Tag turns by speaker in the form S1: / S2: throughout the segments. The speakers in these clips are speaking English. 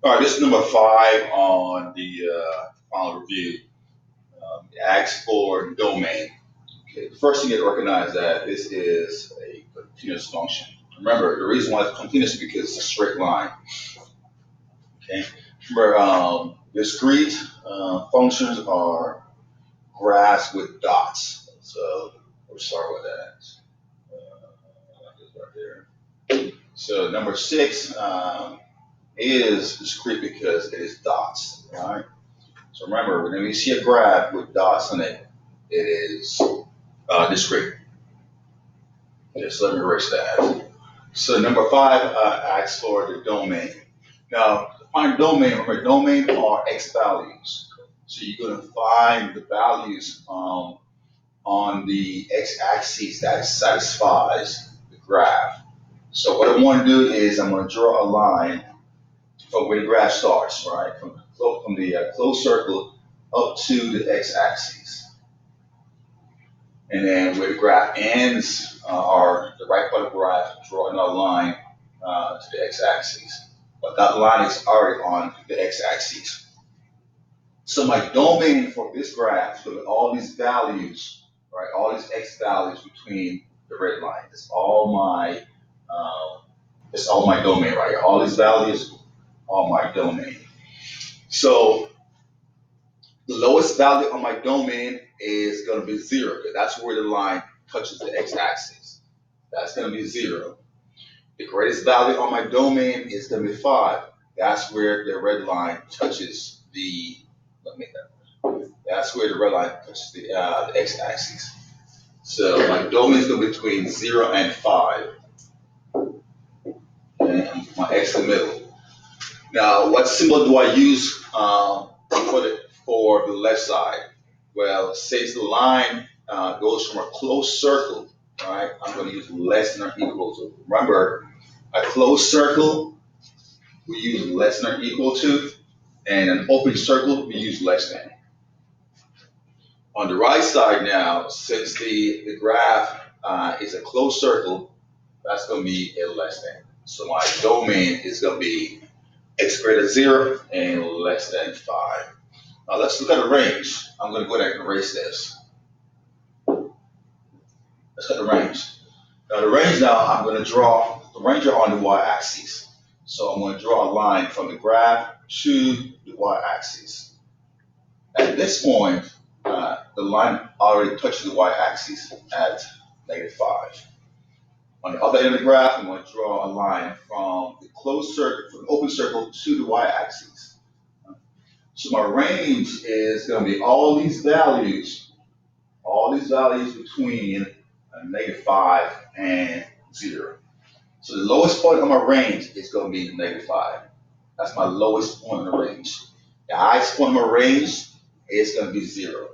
S1: All right, this is number five on the final review. It asks for domain. Okay, the first thing you have to recognize that this is a continuous function. Remember, the reason why it's continuous is because it's a straight line. Okay. Remember, discrete functions are graphs with dots. So we'll start with that. Just right there. So number six is discrete because it is dots. All right. So remember, when you see a graph with dots on it, it is discrete. Just let me erase that. So number five asks for the domain. Now, to find domain, remember, domain are x values. So you're going to find the values on the x-axis that satisfies the graph. So what I want to do is I'm going to draw a line from where the graph starts, right? From the closed circle up to the x-axis. And then where the graph ends, or the right part of the graph, draw another line to the x-axis. But that line is already on the x-axis. So my domain for this graph is going to be all these values, right? All these x values between the red line. It's all my domain, right? All these values are my domain. So the lowest value on my domain is going to be zero, because that's where the line touches the x-axis. That's going to be zero. The greatest value on my domain is going to be 5. That's where the red line touches the, let me make that. That's where the red line touches the x-axis. So my domain is going to be between 0 and 5. And my x in the middle. Now, what symbol do I use for the left side? Well, since the line goes from a closed circle, right, I'm going to use less than or equal to. Remember, a closed circle, we use less than or equal to, and an open circle, we use less than. On the right side now, since the graph is a closed circle, that's going to be a less than. So my domain is going to be x greater than 0 and less than 5. Now let's look at the range. I'm going to go ahead and erase this. Let's look at the range. Now the range now, I'm going to draw the range on the y-axis. So I'm going to draw a line from the graph to the y-axis. At this point, the line already touches the y-axis at -5. On the other end of the graph, I'm going to draw a line from the closed circle, from the open circle to the y-axis. So my range is going to be all these values between -5 and 0. So the lowest point on my range is going to be -5. That's my lowest point in the range. The highest point of my range is going to be 0.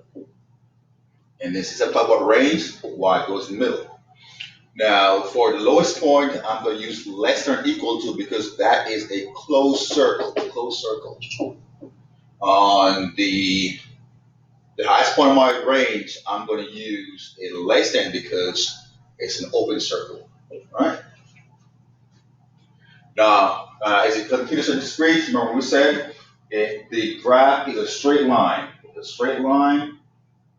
S1: And then since I'm talking about range, y goes in the middle. Now, for the lowest point, I'm going to use less than or equal to, because that is a closed circle. Closed circle. On the highest point of my range, I'm going to use a less than because it's an open circle. Right? Now, as it continues in discrete, remember we said the graph is a straight line. It's a straight line.